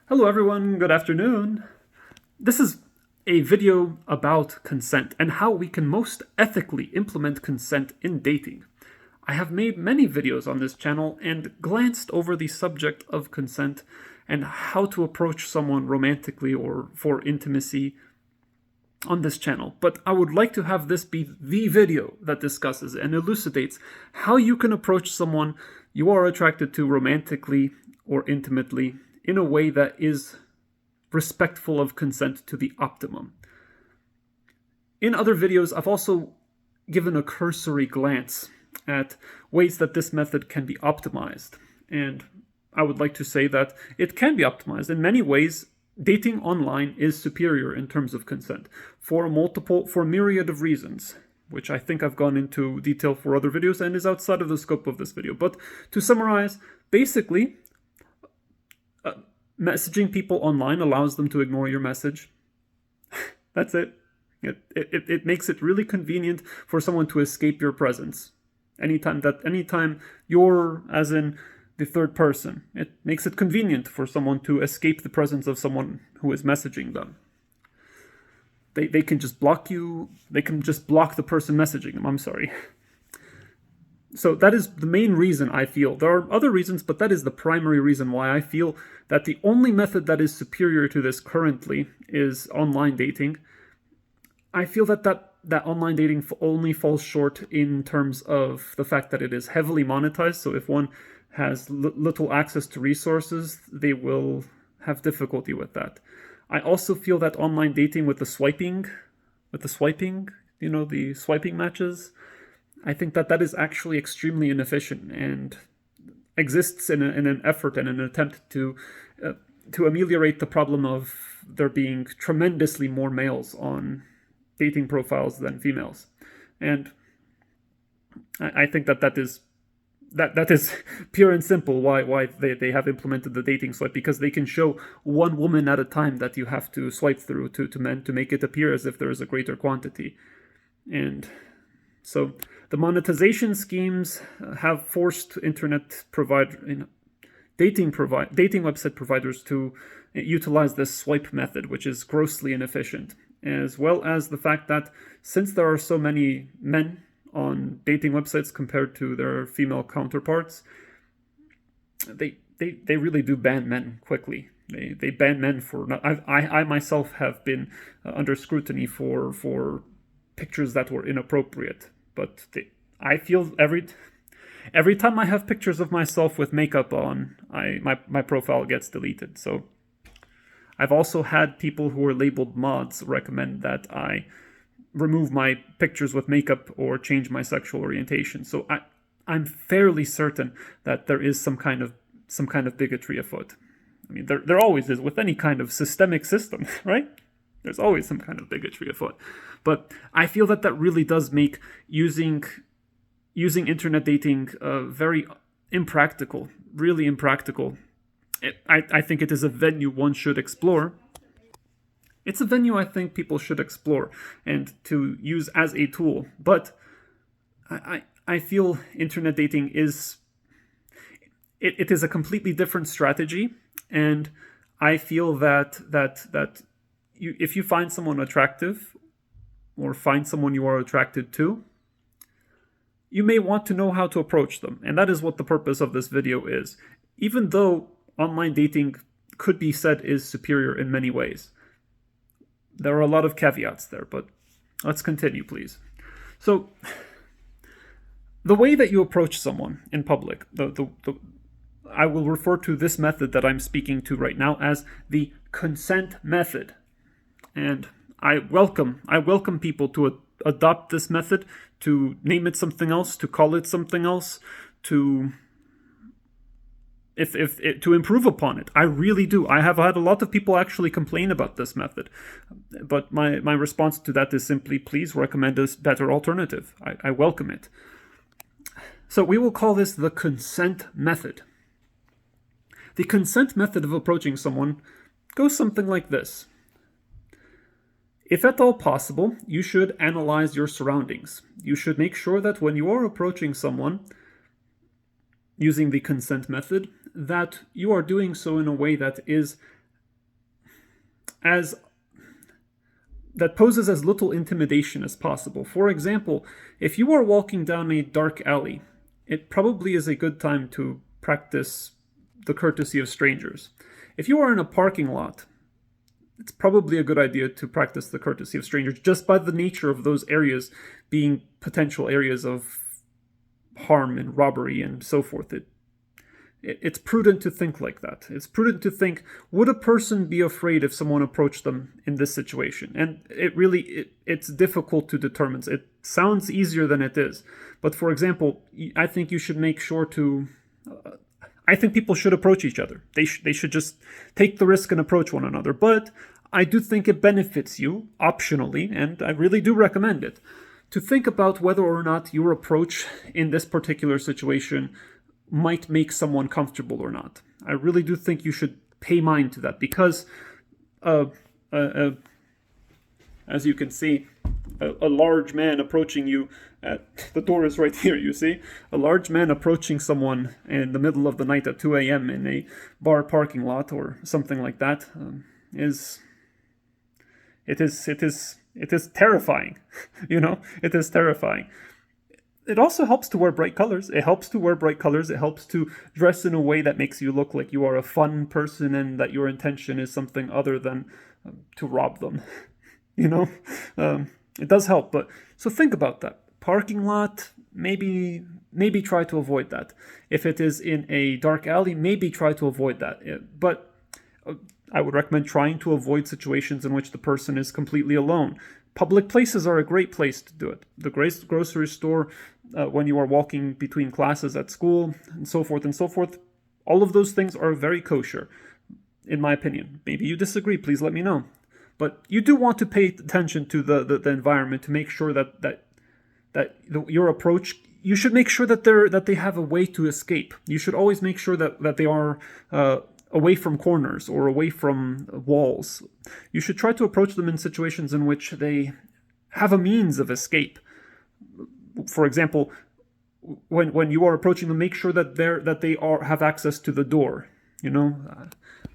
Hello everyone, good afternoon. This is a video about consent and how we can most ethically implement consent in dating. I have made many videos on this channel and glanced over the subject of consent and how to approach someone romantically or for intimacy on this channel, but I would like to have this be the video that discusses and elucidates how you can approach someone you are attracted to romantically or intimately in a way that is respectful of consent to the optimum. In other videos, I've also given a cursory glance at ways that this method can be optimized, and I would like to say that it can be optimized. In many ways, dating online is superior in terms of consent for a myriad of reasons, which I think I've gone into detail for other videos and is outside of the scope of this video. But to summarize, basically, messaging people online allows them to ignore your message. That's it. It makes it really convenient for someone to escape your presence. Anytime you're, as in the third person, it makes it convenient for someone to escape the presence of someone who is messaging them. They can just block you. They can just block the person messaging them. I'm sorry. So that is the main reason I feel. There are other reasons, but that is the primary reason why I feel that the only method that is superior to this currently is online dating. I feel that online dating only falls short in terms of the fact that it is heavily monetized. So if one has little access to resources, they will have difficulty with that. I also feel that online dating with the swiping, the swiping matches, I think that is actually extremely inefficient and exists in an effort and an attempt to ameliorate the problem of there being tremendously more males on dating profiles than females. And I think that is pure and simple why they have implemented the dating swipe, because they can show one woman at a time that you have to swipe through to men to make it appear as if there is a greater quantity. And so the monetization schemes have forced dating website providers to utilize this swipe method, which is grossly inefficient, as well as the fact that since there are so many men on dating websites compared to their female counterparts, they really do ban men quickly. They ban men for not. I myself have been under scrutiny for pictures that were inappropriate, but I feel every time I have pictures of myself with makeup on, my profile gets deleted. So I've also had people who are labeled mods recommend that I remove my pictures with makeup or change my sexual orientation. So I'm fairly certain that there is some kind of bigotry afoot. I mean, there always is with any kind of systemic system, right? There's always some kind of bigotry afoot. But I feel that really does make using internet dating very impractical, really impractical. I think it is a venue one should explore. It's a venue I think people should explore and to use as a tool. But I feel internet dating is a completely different strategy, and I feel that if you find someone attractive or find someone you are attracted to, you may want to know how to approach them. And that is what the purpose of this video is. Even though online dating could be said is superior in many ways, there are a lot of caveats there, but let's continue, please. So the way that you approach someone in public, I will refer to this method that I'm speaking to right now as the consent method. And I welcome people to adopt this method, to name it something else, to call it something else, to improve upon it. I really do. I have had a lot of people actually complain about this method, but my response to that is simply, please recommend a better alternative. I welcome it. So we will call this the consent method. The consent method of approaching someone goes something like this. If at all possible, you should analyze your surroundings. You should make sure that when you are approaching someone using the consent method, that you are doing so in a way that is as that poses as little intimidation as possible. For example, if you are walking down a dark alley, it probably is a good time to practice the courtesy of strangers. If you are in a parking lot, it's probably a good idea to practice the courtesy of strangers, just by the nature of those areas being potential areas of harm and robbery and so forth. It's prudent to think like that. It's prudent to think, would a person be afraid if someone approached them in this situation? And it's difficult to determine. It sounds easier than it is. But for example, I think you should make sure to... I think people should approach each other. They should just take the risk and approach one another. But I do think it benefits you, optionally, and I really do recommend it, to think about whether or not your approach in this particular situation might make someone comfortable or not. I really do think you should pay mind to that, because as you can see, a large man approaching you the door is right here, you see? A large man approaching someone in the middle of the night at 2 a.m. in a bar parking lot or something like that is terrifying. It is terrifying. It also helps to wear bright colors. It helps to dress in a way that makes you look like you are a fun person and that your intention is something other than to rob them. It does help. But so think about that. Parking lot, maybe try to avoid that. If it is in a dark alley, maybe try to avoid that. But I would recommend trying to avoid situations in which the person is completely alone. Public places are a great place to do it. The grocery store, when you are walking between classes at school, and so forth. All of those things are very kosher, in my opinion. Maybe you disagree, please let me know. But you do want to pay attention to the environment to make sure that your approach, you should make sure that they have a way to escape. You should always make sure that they are away from corners or away from walls. You should try to approach them in situations in which they have a means of escape. For example, when you are approaching them, make sure that they have access to the door.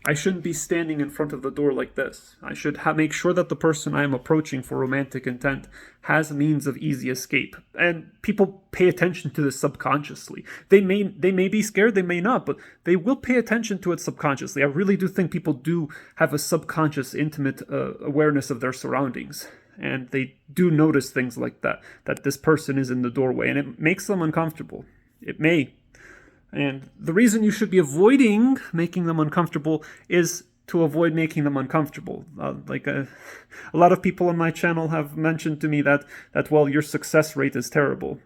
I shouldn't be standing in front of the door like this. I should make sure that the person I am approaching for romantic intent has a means of easy escape. And people pay attention to this subconsciously. They may be scared, they may not, but they will pay attention to it subconsciously. I really do think people do have a subconscious, intimate awareness of their surroundings. And they do notice things like that this person is in the doorway, and it makes them uncomfortable. It may. And the reason you should be avoiding making them uncomfortable is to avoid making them uncomfortable. A lot of people on my channel have mentioned to me that well, your success rate is terrible.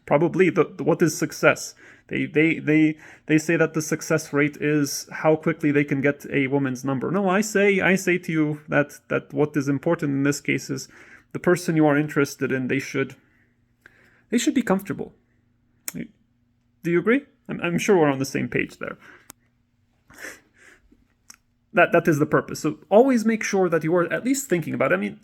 Probably. What is success? They say that the success rate is how quickly they can get a woman's number. No, I say to you that what is important in this case is the person you are interested in. They should be comfortable. Do you agree? I'm sure we're on the same page there. That is the purpose. So always make sure that you are at least thinking about it. I mean,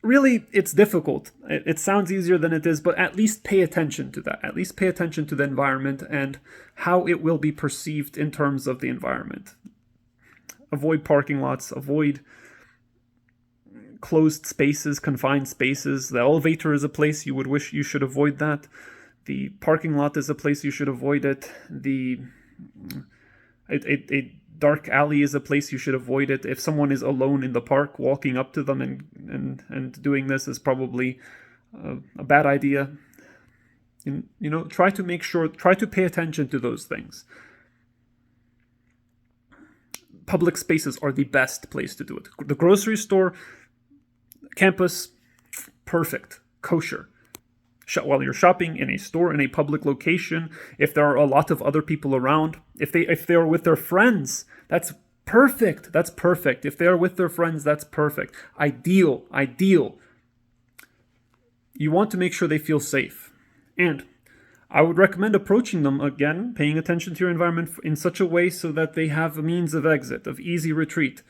really, it's difficult. It sounds easier than it is, but at least pay attention to that. At least pay attention to the environment and how it will be perceived in terms of the environment. Avoid parking lots. Avoid closed spaces, confined spaces. The elevator is a place you would wish you should avoid that. The parking lot is a place you should avoid it. A dark alley is a place you should avoid it. If someone is alone in the park, walking up to them and doing this is probably a bad idea. Try to pay attention to those things. Public spaces are the best place to do it. The grocery store, campus, perfect, kosher. While you're shopping in a store, in a public location, if there are a lot of other people around, if they are with their friends, that's perfect. That's perfect. If they are with their friends, that's perfect. Ideal. You want to make sure they feel safe. And I would recommend approaching them, again, paying attention to your environment in such a way so that they have a means of exit, of easy retreat.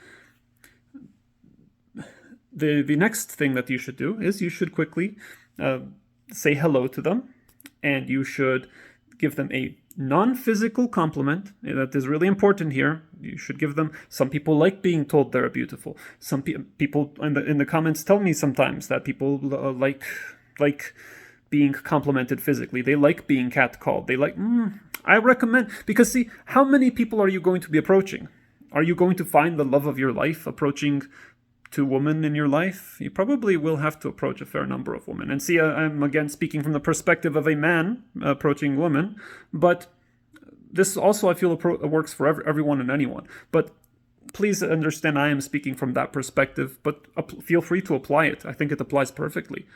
The next thing that you should do is you should quickly say hello to them, and you should give them a non-physical compliment. That is really important here. You should give them. Some people like being told they're beautiful. Some people in the comments tell me sometimes that people like being complimented physically. They like being catcalled. They like. I recommend, because see, how many people are you going to be approaching? Are you going to find the love of your life approaching two women in your life? You probably will have to approach a fair number of women. And see, I'm again speaking from the perspective of a man approaching women, but this also, I feel, works for everyone and anyone. But please understand, I am speaking from that perspective, but feel free to apply it. I think it applies perfectly.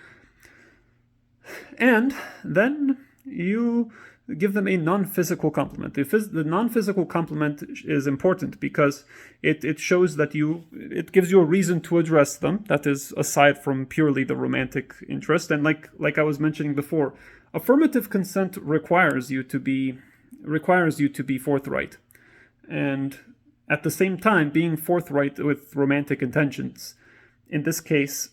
And then you give them a non-physical compliment. The non-physical compliment is important because it shows that it gives you a reason to address them. That is aside from purely the romantic interest. And like I was mentioning before, affirmative consent requires you to be forthright. And at the same time, being forthright with romantic intentions, in this case,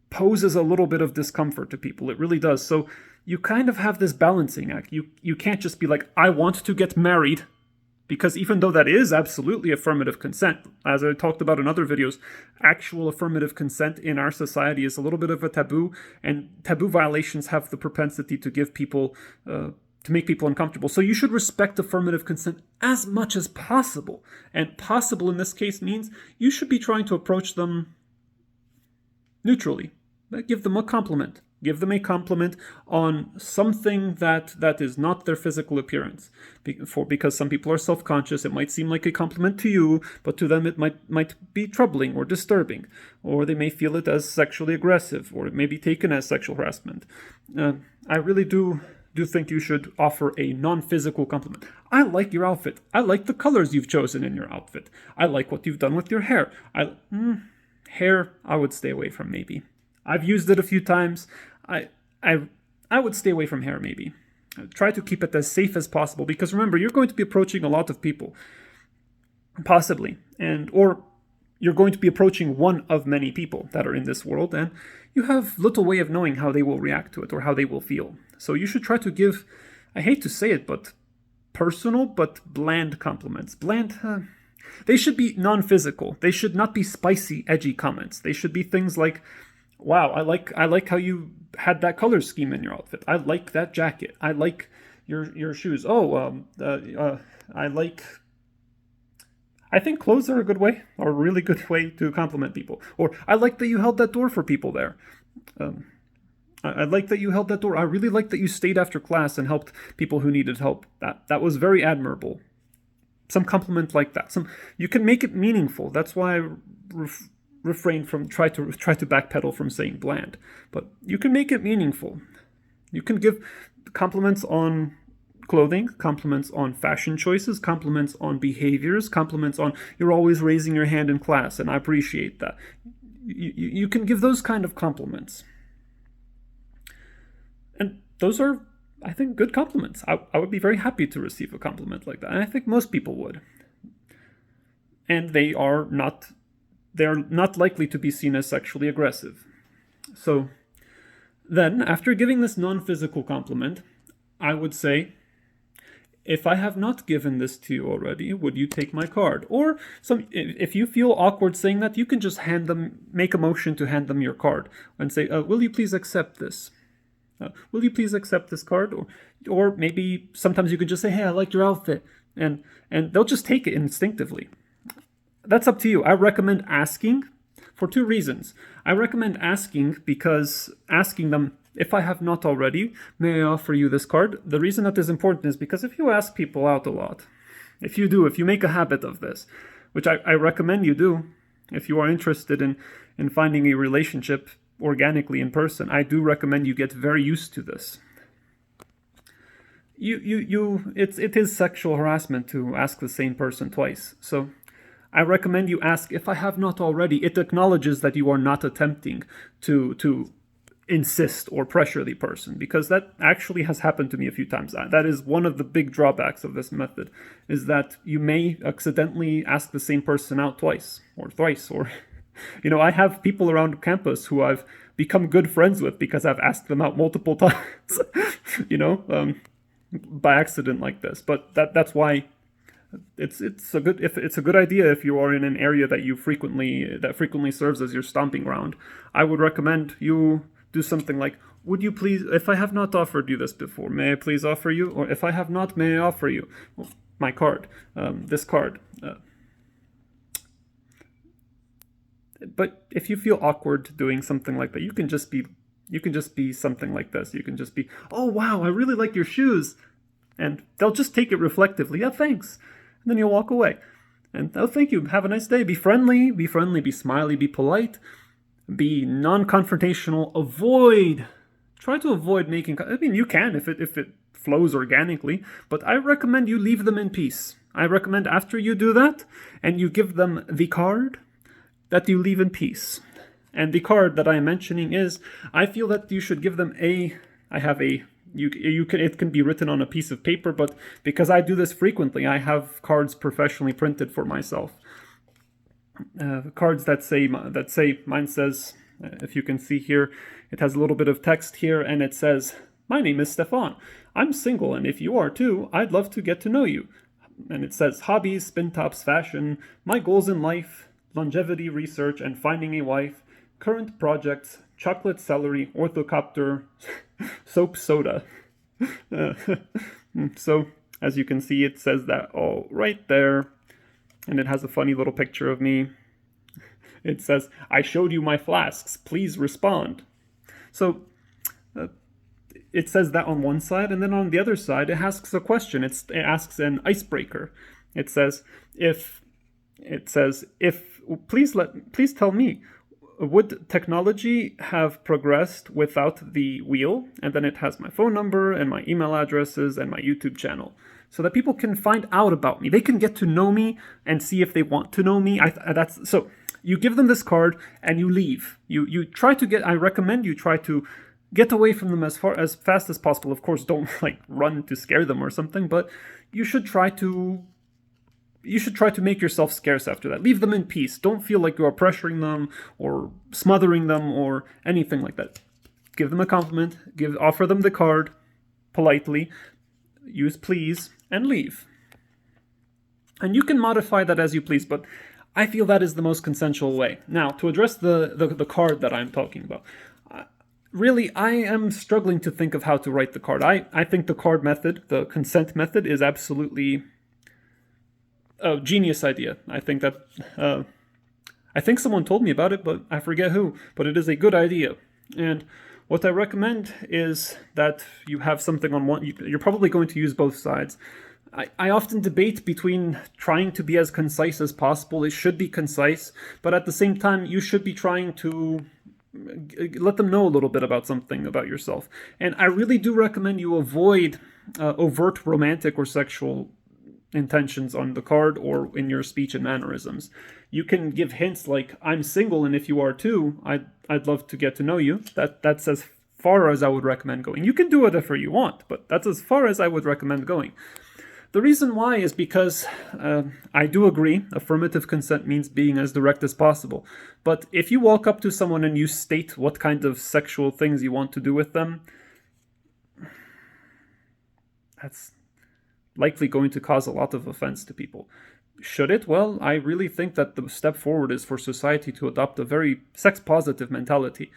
poses a little bit of discomfort to people. It really does. So you kind of have this balancing act. You can't just be like, I want to get married, because even though that is absolutely affirmative consent, as I talked about in other videos, actual affirmative consent in our society is a little bit of a taboo, and taboo violations have the propensity to give people, to make people uncomfortable. So you should respect affirmative consent as much as possible. And possible in this case means you should be trying to approach them neutrally. Give them a compliment. Give them a compliment on something that is not their physical appearance. Because some people are self-conscious, it might seem like a compliment to you, but to them it might be troubling or disturbing, or they may feel it as sexually aggressive, or it may be taken as sexual harassment. I really do think you should offer a non-physical compliment. I like your outfit. I like the colors you've chosen in your outfit. I like what you've done with your hair. Hair, I would stay away from, maybe. I've used it a few times. I would stay away from hair, maybe. Try to keep it as safe as possible, because remember, you're going to be approaching a lot of people, possibly, or you're going to be approaching one of many people that are in this world, and you have little way of knowing how they will react to it or how they will feel. So you should try to give, I hate to say it, but personal but bland compliments. Bland, they should be non-physical. They should not be spicy, edgy comments. They should be things like, wow, I like how you had that color scheme in your outfit. I like that jacket. I like your shoes. I think clothes are a good way, or a really good way to compliment people. Or I like that you held that door for people there. I like that you held that door. I really like that you stayed after class and helped people who needed help. That was very admirable. Some compliment like that. You can make it meaningful. That's why I refrain from try to backpedal from saying bland. But you can make it meaningful. You can give compliments on clothing, compliments on fashion choices, compliments on behaviors, compliments on you're always raising your hand in class, and I appreciate that. You can give those kind of compliments. And those are, I think, good compliments. I would be very happy to receive a compliment like that. And I think most people would. And they're not likely to be seen as sexually aggressive. So then, after giving this non-physical compliment, I would say, if I have not given this to you already, would you take my card? Or if you feel awkward saying that, you can just make a motion to hand them your card and say, will you please accept this? Will you please accept this card? Or maybe sometimes you can just say, hey, I like your outfit. And they'll just take it instinctively. That's up to you. I recommend asking for two reasons. I recommend asking because asking them, if I have not already, may I offer you this card? The reason that is important is because if you ask people out a lot, if you make a habit of this, which I recommend you do, if you are interested in finding a relationship organically in person, I do recommend you get very used to this. It is sexual harassment to ask the same person twice. So I recommend you ask, if I have not already. It acknowledges that you are not attempting to insist or pressure the person, because that actually has happened to me a few times. That is one of the big drawbacks of this method, is that you may accidentally ask the same person out twice or thrice, or I have people around campus who I've become good friends with because I've asked them out multiple times. by accident like this. But that's why it's a good idea if you are in an area that frequently serves as your stomping ground. I would recommend you do something like, would you please, if I have not offered you this before, may I please offer you? Or if I have not, may I offer you my card, this card. But if you feel awkward doing something like that, you can just be something like this. You can just be, oh wow, I really like your shoes. And they'll just take it reflectively. Yeah, thanks. And then you'll walk away. And oh, thank you. Have a nice day. Be friendly, be smiley, be polite, be non-confrontational. Try to avoid making, I mean, you can if it flows organically, but I recommend you leave them in peace. I recommend after you do that and you give them the card, that you leave in peace. And the card that I am mentioning is, I feel that you should give them it can be written on a piece of paper, but because I do this frequently, I have cards professionally printed for myself. Cards that say, mine says, if you can see here, it has a little bit of text here, and it says, my name is Stefan. I'm single, and if you are too, I'd love to get to know you. And it says, hobbies, spin tops, fashion, my goals in life, longevity, research, and finding a wife, current projects, chocolate celery, orthocopter, soap soda. So, as you can see, it says that all right there. And it has a funny little picture of me. It says, I showed you my flasks. Please respond. So, it says that on one side, and then on the other side, it asks a question. It asks an icebreaker. It says, please tell me, would technology have progressed without the wheel? And then it has my phone number and my email addresses and my YouTube channel, so that people can find out about me. They can get to know me and see if they want to know me. So you give them this card and you leave. I recommend you try to get away from them as fast as possible. Of course, don't run to scare them or something, but you should try to make yourself scarce after that. Leave them in peace. Don't feel like you are pressuring them or smothering them or anything like that. Give them a compliment, offer them the card politely, use please, and leave. And you can modify that as you please, but I feel that is the most consensual way. Now, to address the card that I'm talking about, really, I am struggling to think of how to write the card. I think the card method, the consent method, is absolutely a genius idea. I think someone told me about it, but I forget who. But it is a good idea. And what I recommend is that you have something on one. You're probably going to use both sides. I often debate between trying to be as concise as possible. It should be concise, but at the same time, you should be trying to let them know a little bit about something about yourself. And I really do recommend you avoid overt romantic or sexual intentions on the card or in your speech and mannerisms. You can give hints like, I'm single, and if you are too, I'd love to get to know you. That's as far as I would recommend going. You can do whatever you want, but that's as far as I would recommend going. The reason why is because I do agree, affirmative consent means being as direct as possible. But if you walk up to someone and you state what kind of sexual things you want to do with them, that's likely going to cause a lot of offense to people. Should it? Well, I really think that the step forward is for society to adopt a very sex-positive mentality.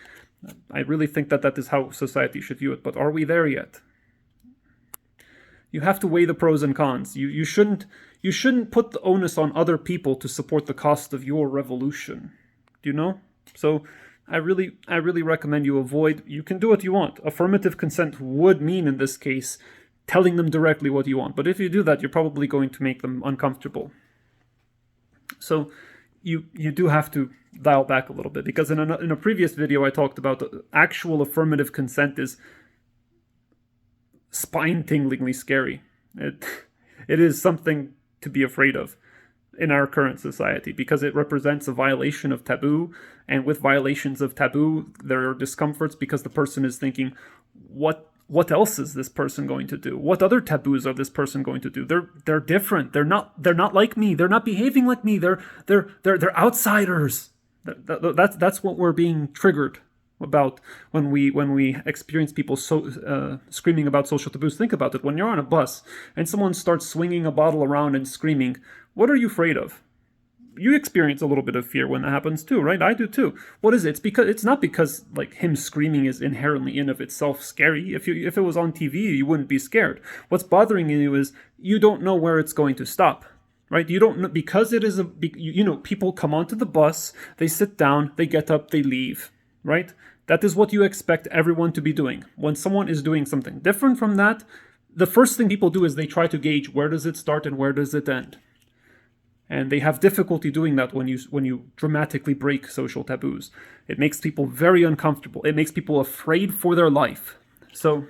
I really think that is how society should view it, but are we there yet? You have to weigh the pros and cons. You shouldn't put the onus on other people to support the cost of your revolution. Do you know? So I really recommend you avoid. You can do what you want. Affirmative consent would mean in this case telling them directly what you want. But if you do that, you're probably going to make them uncomfortable. So you do have to dial back a little bit, because in a previous video I talked about actual affirmative consent is spine-tinglingly scary. It is something to be afraid of in our current society, because it represents a violation of taboo, and with violations of taboo there are discomforts because the person is thinking, what else is this person going to do? What other taboos are this person going to do? They're different. They're not like me. They're not behaving like me. They're outsiders. That's what we're being triggered about when we experience people screaming about social taboos. Think about it. When you're on a bus and someone starts swinging a bottle around and screaming, what are you afraid of? You experience a little bit of fear when that happens too, right? I do too. What is it? It's not because like him screaming is inherently in of itself scary. If it was on TV, you wouldn't be scared. What's bothering you is you don't know where it's going to stop, right? You don't know, because it is people come onto the bus, they sit down, they get up, they leave, right? That is what you expect everyone to be doing. When someone is doing something different from that, the first thing people do is they try to gauge where does it start and where does it end. And they have difficulty doing that when you dramatically break social taboos. It makes people very uncomfortable. It makes people afraid for their life. So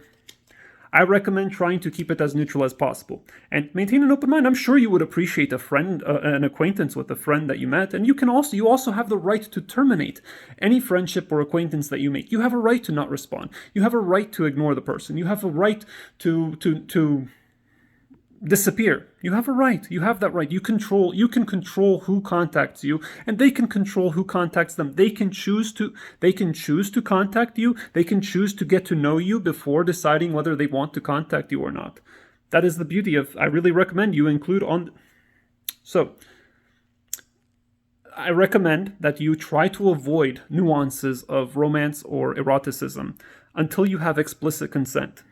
I recommend trying to keep it as neutral as possible and maintain an open mind. I'm sure you would appreciate a friend, an acquaintance with a friend that you met, and you also have the right to terminate any friendship or acquaintance that you make. You have a right to not respond. You have a right to ignore the person. You have a right to disappear. You have a right. You have that right. You can control who contacts you, and they can control who contacts them. They can choose to contact you. They can choose to get to know you before deciding whether they want to contact you or not. That is the beauty of, I really recommend you include on. So I recommend that you try to avoid nuances of romance or eroticism until you have explicit consent.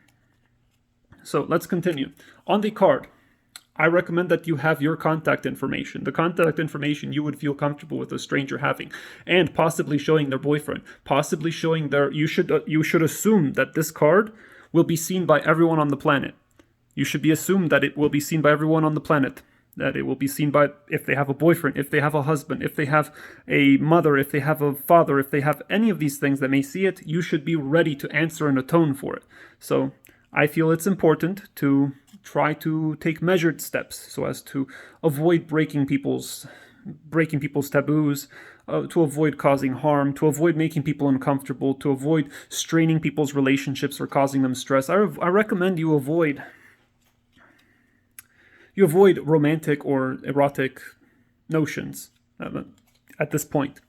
So let's continue. On the card, I recommend that you have your contact information, the contact information you would feel comfortable with a stranger having, and possibly showing their boyfriend, possibly showing you should assume that this card will be seen by everyone on the planet. You should be assumed that it will be seen by everyone on the planet, that it will be seen by, if they have a boyfriend, if they have a husband, if they have a mother, if they have a father, if they have any of these things that may see it, you should be ready to answer and atone for it. So I feel it's important to try to take measured steps so as to avoid breaking people's taboos, to avoid causing harm, to avoid making people uncomfortable, to avoid straining people's relationships or causing them stress. I recommend you avoid romantic or erotic notions at this point.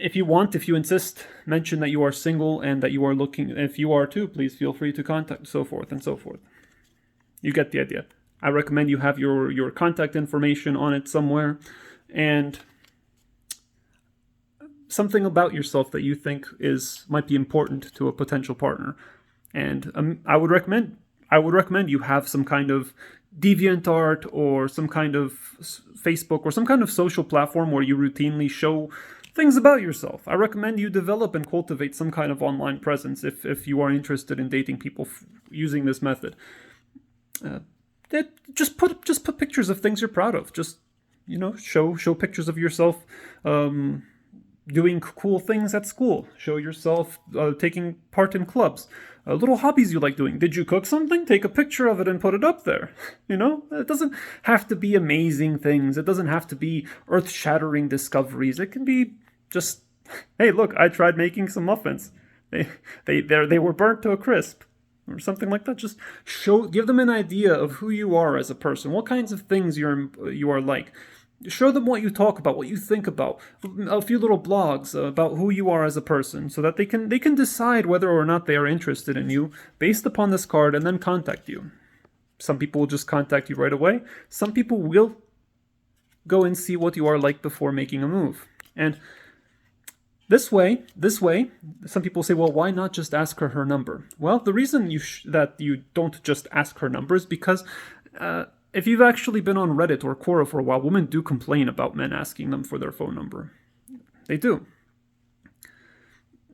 If you insist, mention that you are single and that you are looking. If you are too, please feel free to contact, so forth and so forth. You get the idea. I recommend you have your contact information on it somewhere, and something about yourself that you think might be important to a potential partner. And I would recommend you have some kind of DeviantArt or some kind of Facebook or some kind of social platform where you routinely show things about yourself. I recommend you develop and cultivate some kind of online presence if you are interested in dating people using this method. Just put pictures of things you're proud of. Just show pictures of yourself doing cool things at school. Show yourself taking part in clubs. Little hobbies you like doing. Did you cook something? Take a picture of it and put it up there. It doesn't have to be amazing things. It doesn't have to be earth-shattering discoveries. It can be just, hey, look, I tried making some muffins. They were burnt to a crisp, or something like that. Just give them an idea of who you are as a person, what kinds of things you are like. Show them what you talk about, what you think about, a few little blogs about who you are as a person, so that they can decide whether or not they are interested in you based upon this card and then contact you. Some people will just contact you right away. Some people will go and see what you are like before making a move. And this way, some people say, well, why not just ask her number? Well, the reason that you don't just ask her number is because if you've actually been on Reddit or Quora for a while, women do complain about men asking them for their phone number. They do.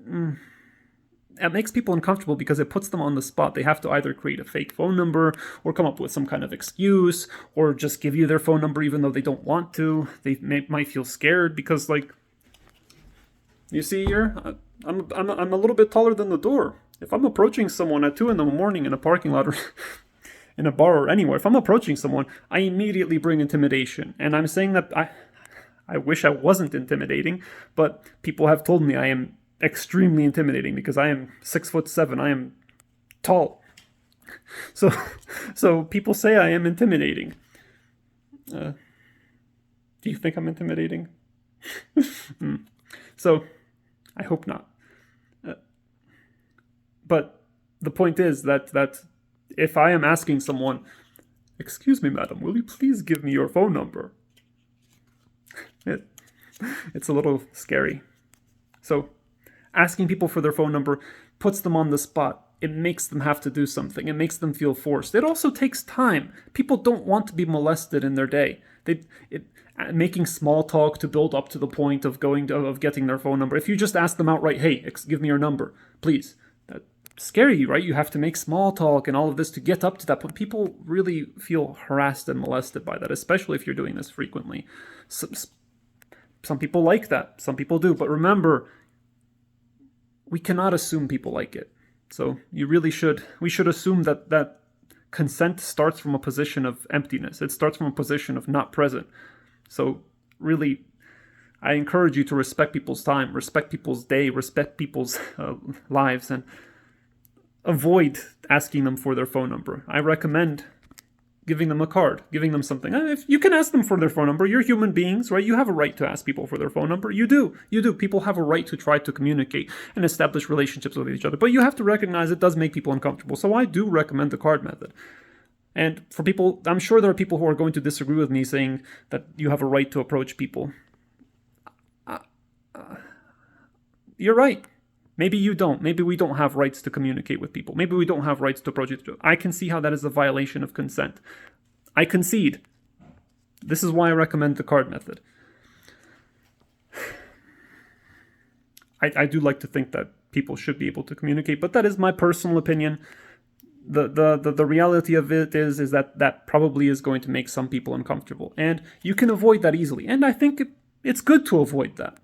It makes people uncomfortable because it puts them on the spot. They have to either create a fake phone number or come up with some kind of excuse or just give you their phone number even though they don't want to. They might feel scared because, like, you see here, I'm a little bit taller than the door. If I'm approaching someone at 2 a.m. in a parking lot or in a bar or anywhere, if I'm approaching someone, I immediately bring intimidation. And I'm saying that I wish I wasn't intimidating, but people have told me I am extremely intimidating because I am 6'7". I am tall. So people say I am intimidating. Do you think I'm intimidating? So I hope not. But the point is that if I am asking someone, "Excuse me, madam, will you please give me your phone number?" It's a little scary. So asking people for their phone number puts them on the spot. It makes them have to do something. It makes them feel forced. It also takes time. People don't want to be molested in their day. Making small talk to build up to the point of getting their phone number. If you just ask them outright, "Hey, give me your number, please," that's scary, right? You have to make small talk and all of this to get up to that point. People really feel harassed and molested by that, especially if you're doing this frequently. Some people like that. Some people do. But remember, we cannot assume people like it. So we should assume that consent starts from a position of emptiness. It starts from a position of not present. So really, I encourage you to respect people's time, respect people's day, respect people's lives, and avoid asking them for their phone number. I recommend giving them a card, giving them something. If you can ask them for their phone number, you're human beings, right? You have a right to ask people for their phone number. You do. People have a right to try to communicate and establish relationships with each other. But you have to recognize it does make people uncomfortable. So I do recommend the card method. And for people, I'm sure there are people who are going to disagree with me saying that you have a right to approach people. You're right. Maybe you don't. Maybe we don't have rights to communicate with people. Maybe we don't have rights to approach each other. I can see how that is a violation of consent. I concede. This is why I recommend the card method. I do like to think that people should be able to communicate, but that is my personal opinion. The reality of it is that probably is going to make some people uncomfortable, and you can avoid that easily. And I think it's good to avoid that.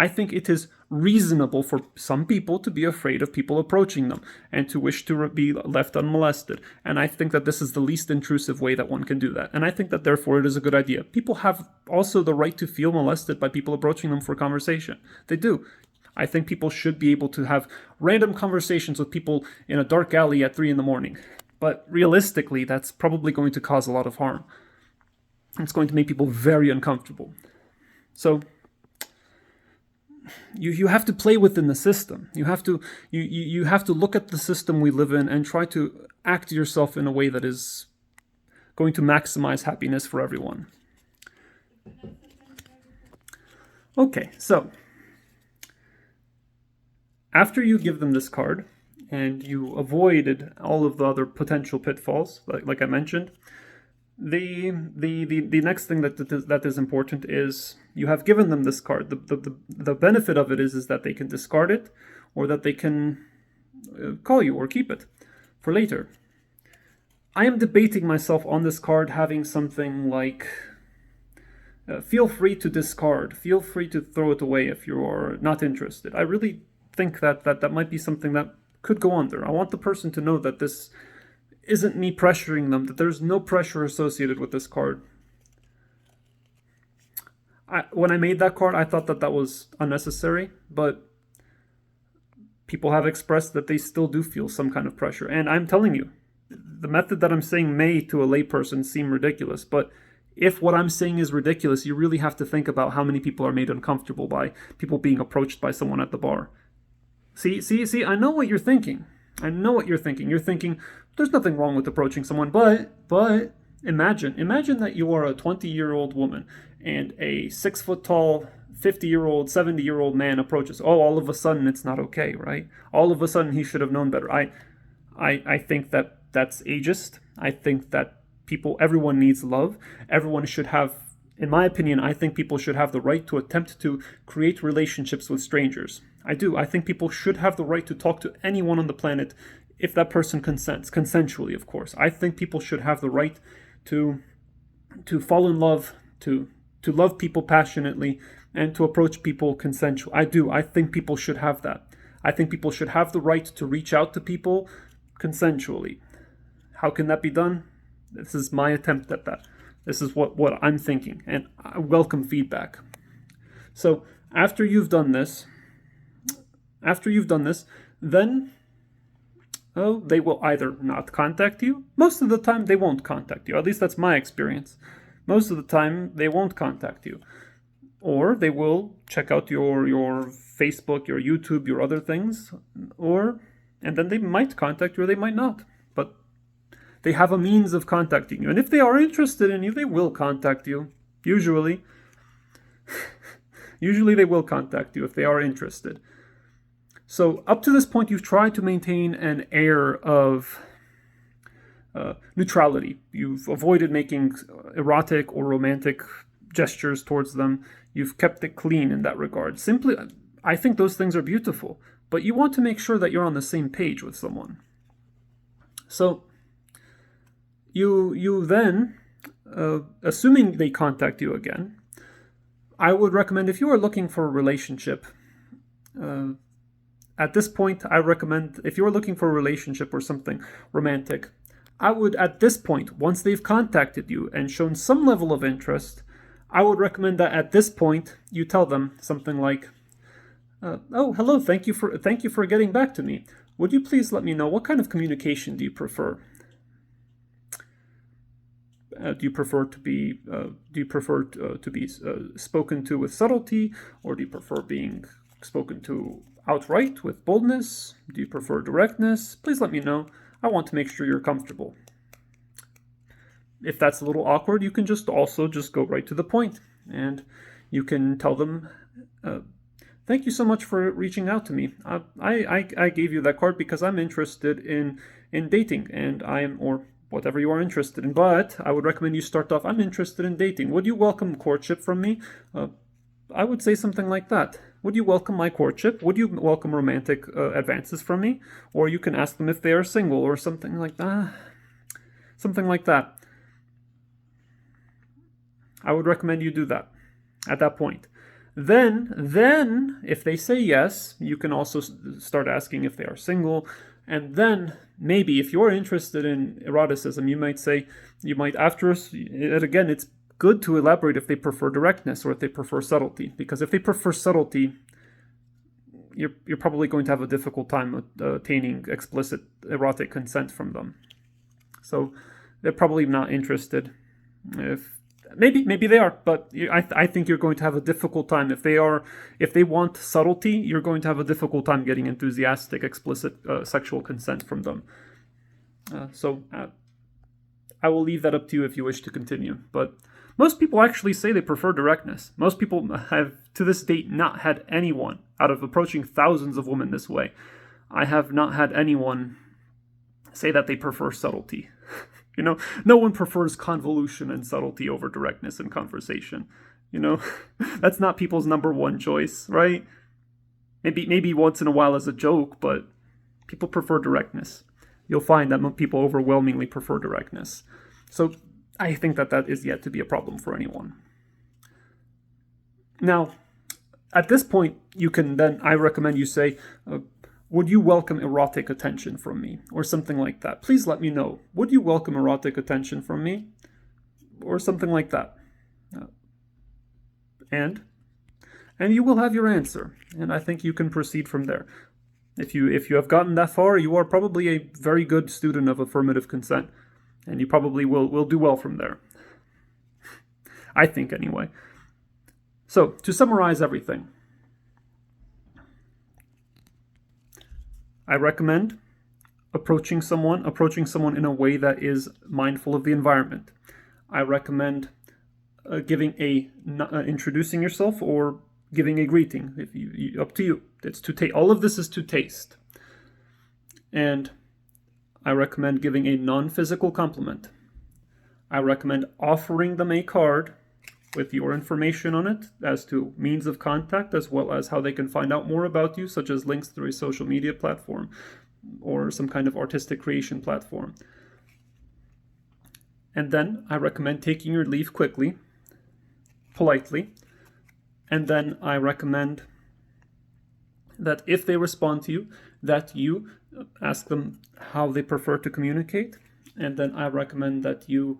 I think it is reasonable for some people to be afraid of people approaching them and to wish to be left unmolested. And I think that this is the least intrusive way that one can do that. And I think that therefore it is a good idea. People have also the right to feel molested by people approaching them for conversation. They do. I think people should be able to have random conversations with people in a dark alley at 3 a.m. But realistically, that's probably going to cause a lot of harm. It's going to make people very uncomfortable. So you have to play within the system. You have to look at the system we live in and try to act yourself in a way that is going to maximize happiness for everyone. Okay, so after you give them this card and you avoided all of the other potential pitfalls, like I mentioned, the next thing that is important is you have given them this card. The benefit of it is that they can discard it, or that they can call you or keep it for later. I am debating myself on this card having something like feel free to discard, feel free to throw it away if you're not interested. I really think that might be something that could go on there. I want the person to know that this isn't me pressuring them, that there's no pressure associated with this card. When I made that card, I thought that was unnecessary, but people have expressed that they still do feel some kind of pressure. And I'm telling you, the method that I'm saying may to a layperson seem ridiculous, but if what I'm saying is ridiculous, you really have to think about how many people are made uncomfortable by people being approached by someone at the bar. See, I know what you're thinking. You're thinking, there's nothing wrong with approaching someone, but imagine that you are a 20-year-old woman and a 6-foot-tall, 50-year-old, 70-year-old man approaches. Oh, all of a sudden it's not okay, right? All of a sudden he should have known better. I think that's ageist. I think that everyone needs love. Everyone should have, in my opinion, I think people should have the right to attempt to create relationships with strangers. I do. I think people should have the right to talk to anyone on the planet if that person consents, consensually, of course. I think people should have the right to fall in love, to love people passionately, and to approach people consensually. I do. I think people should have that. I think people should have the right to reach out to people consensually. How can that be done? This is my attempt at that. This is what I'm thinking, and I welcome feedback. So after you've done this, then they will either not contact you. Most of the time, they won't contact you. At least that's my experience. Most of the time, they won't contact you. or they will check out your Facebook, your YouTube, your other things, and then they might contact you or they might not. But they have a means of contacting you. And if they are interested in you, they will contact you. Usually. Usually they will contact you if they are interested. So up to this point, you've tried to maintain an air of neutrality. You've avoided making erotic or romantic gestures towards them. You've kept it clean in that regard. Simply, I think those things are beautiful, but you want to make sure that you're on the same page with someone. So you then, assuming they contact you again, I would recommend, if you are looking for a relationship, at this point, I recommend, if you're looking for a relationship or something romantic, I would, at this point, once they've contacted you and shown some level of interest, I would recommend that at this point, you tell them something like, oh, hello, thank you for getting back to me. Would you please let me know, what kind of communication do you prefer? Do you prefer to be spoken to with subtlety, or do you prefer being spoken to outright with boldness? Do you prefer directness? Please let me know. I want to make sure you're comfortable. If that's a little awkward, you can just go right to the point, and you can tell them, thank you so much for reaching out to me. I gave you that card because I'm interested in dating, and or whatever you are interested in. But I would recommend you start off, I'm interested in dating. Would you welcome courtship from me? I would say something like that. Would you welcome my courtship? Would you welcome romantic advances from me? Or you can ask them if they are single or something like that. Something like that. I would recommend you do that at that point. Then, if they say yes, you can also start asking if they are single. And then, maybe, if you're interested in eroticism, you might after, and again, it's good to elaborate if they prefer directness or if they prefer subtlety. Because if they prefer subtlety, you're probably going to have a difficult time attaining explicit erotic consent from them. So, they're probably not interested. Maybe they are, but I think you're going to have a difficult time. If they want subtlety, you're going to have a difficult time getting enthusiastic, explicit sexual consent from them. So I will leave that up to you if you wish to continue. But most people actually say they prefer directness. Most people have, to this date, not had anyone, out of approaching thousands of women this way, I have not had anyone say that they prefer subtlety. No one prefers convolution and subtlety over directness in conversation. That's not people's number one choice, right? Maybe once in a while as a joke, but people prefer directness. You'll find that people overwhelmingly prefer directness. So I think that is yet to be a problem for anyone. Now, at this point, I recommend you say, would you welcome erotic attention from me? Or something like that. Please let me know. Would you welcome erotic attention from me? Or something like that. And you will have your answer. And I think you can proceed from there. If you have gotten that far, you are probably a very good student of affirmative consent. And you probably will do well from there. I think, anyway. So, to summarize everything, I recommend approaching someone in a way that is mindful of the environment. I recommend introducing yourself or giving a greeting. Up to you. All of this is to taste. And I recommend giving a non-physical compliment. I recommend offering them a card with your information on it as to means of contact, as well as how they can find out more about you, such as links through a social media platform or some kind of artistic creation platform. And then I recommend taking your leave quickly, politely, and then I recommend that if they respond to you, that you ask them how they prefer to communicate, and then I recommend that you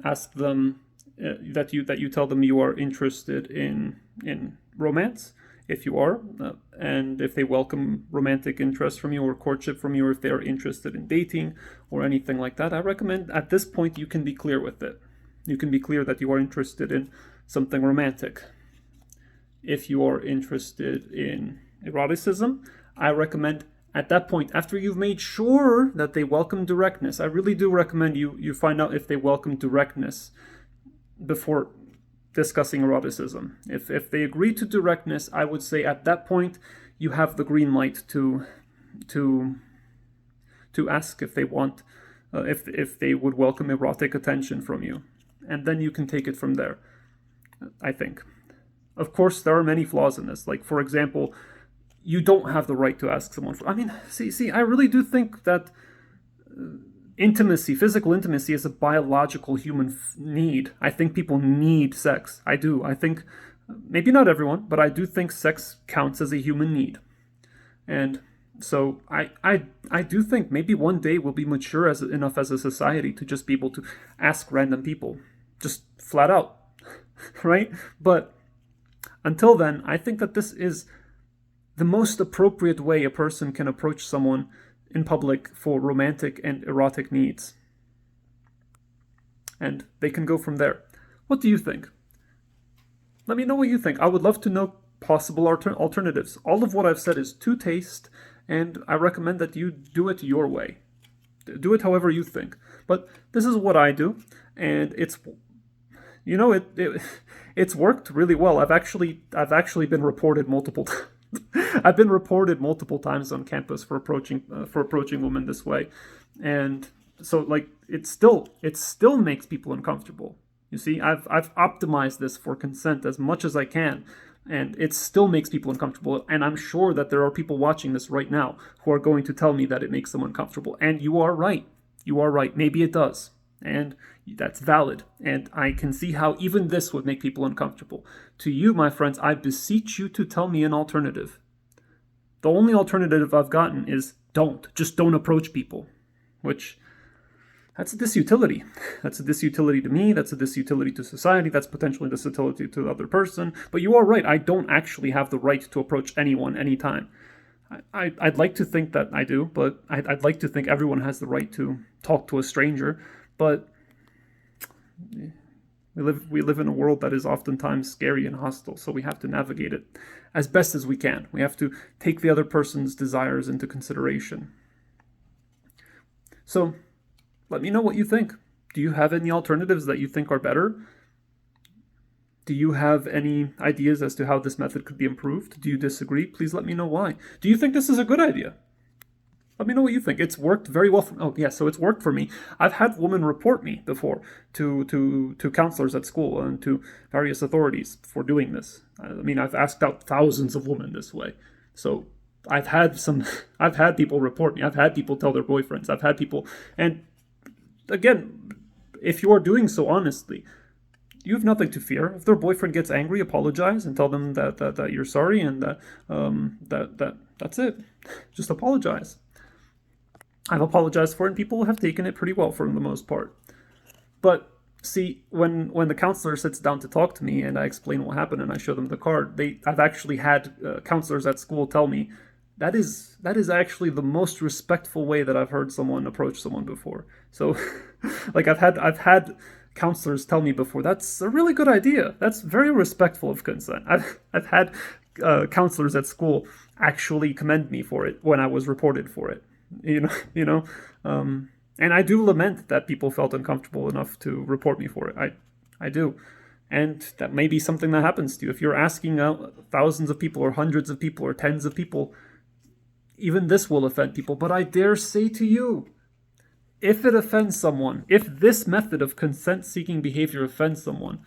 ask them that you tell them you are interested in romance, if you are, and if they welcome romantic interest from you or courtship from you, or if they are interested in dating or anything like that. I recommend at this point you can be clear with it. You can be clear that you are interested in something romantic. if you are interested in eroticism, I recommend at that point, after you've made sure that they welcome directness, I really do recommend you find out if they welcome directness before discussing eroticism. If they agree to directness, I would say at that point you have the green light to ask if they want, if they would welcome erotic attention from you, and then you can take it from there, I think. Of course, there are many flaws in this. Like, for example, you don't have the right to ask someone for. I mean, see, I really do think that intimacy, physical intimacy, is a biological human need. I think people need sex. I do. I think, maybe not everyone, but I do think sex counts as a human need. And so I do think maybe one day we'll be mature enough as a society to just be able to ask random people, just flat out, right? But until then, I think that this is the most appropriate way a person can approach someone in public for romantic and erotic needs. And they can go from there. What do you think? Let me know what you think. I would love to know possible alternatives. All of what I've said is to taste, and I recommend that you do it your way. Do it however you think. But this is what I do, and it's, it's worked really well. I've actually been reported multiple times. I've been reported multiple times on campus for approaching women this way, and so like it still makes people uncomfortable. You see, I've optimized this for consent as much as I can, and it still makes people uncomfortable. And I'm sure that there are people watching this right now who are going to tell me that it makes them uncomfortable. And you are right. You are right. Maybe it does. And that's valid. And I can see how even this would make people uncomfortable. To you, my friends, I beseech you to tell me an alternative. The only alternative I've gotten is just don't approach people, which that's a disutility. That's a disutility to me. That's a disutility to society. That's potentially a disutility to the other person. But you are right. I don't actually have the right to approach anyone anytime. I'd like to think that I do, but I'd like to think everyone has the right to talk to a stranger. But we live in a world that is oftentimes scary and hostile, so we have to navigate it as best as we can. We have to take the other person's desires into consideration. So let me know what you think. Do you have any alternatives that you think are better? Do you have any ideas as to how this method could be improved? Do you disagree? Please let me know why. Do you think this is a good idea? Let me know what you think. It's worked very well. So it's worked for me. I've had women report me before to counselors at school and to various authorities for doing this. I mean, I've asked out thousands of women this way. So I've had people report me. I've had people tell their boyfriends. I've had people, and again, if you are doing so honestly, you have nothing to fear. If their boyfriend gets angry, apologize and tell them that you're sorry and that's it. Just apologize. I've apologized for it, and people have taken it pretty well for the most part. But see, when the counselor sits down to talk to me and I explain what happened and I show them the card, I've actually had counselors at school tell me that is actually the most respectful way that I've heard someone approach someone before. So, like I've had counselors tell me before, that's a really good idea. That's very respectful of consent. I've had counselors at school actually commend me for it when I was reported for it. And I do lament that people felt uncomfortable enough to report me for it. I do. And that may be something that happens to you. If you're asking out thousands of people or hundreds of people or tens of people, even this will offend people. But I dare say to you, if it offends someone, if this method of consent-seeking behavior offends someone,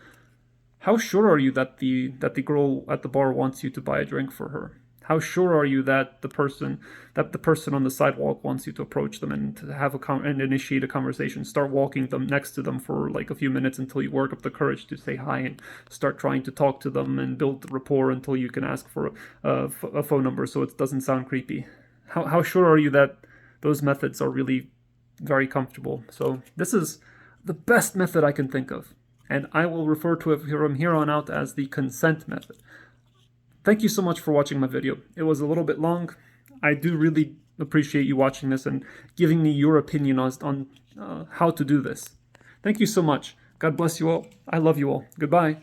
how sure are you that the girl at the bar wants you to buy a drink for her? How sure are you that the person on the sidewalk wants you to approach them and to have and initiate a conversation, start walking them next to them for like a few minutes until you work up the courage to say hi and start trying to talk to them and build rapport until you can ask for a phone number so it doesn't sound creepy? How sure are you that those methods are really very comfortable? So this is the best method I can think of, and I will refer to it from here on out as the consent method. Thank you so much for watching my video. It was a little bit long. I do really appreciate you watching this and giving me your opinion on how to do this. Thank you so much. God bless you all. I love you all. Goodbye.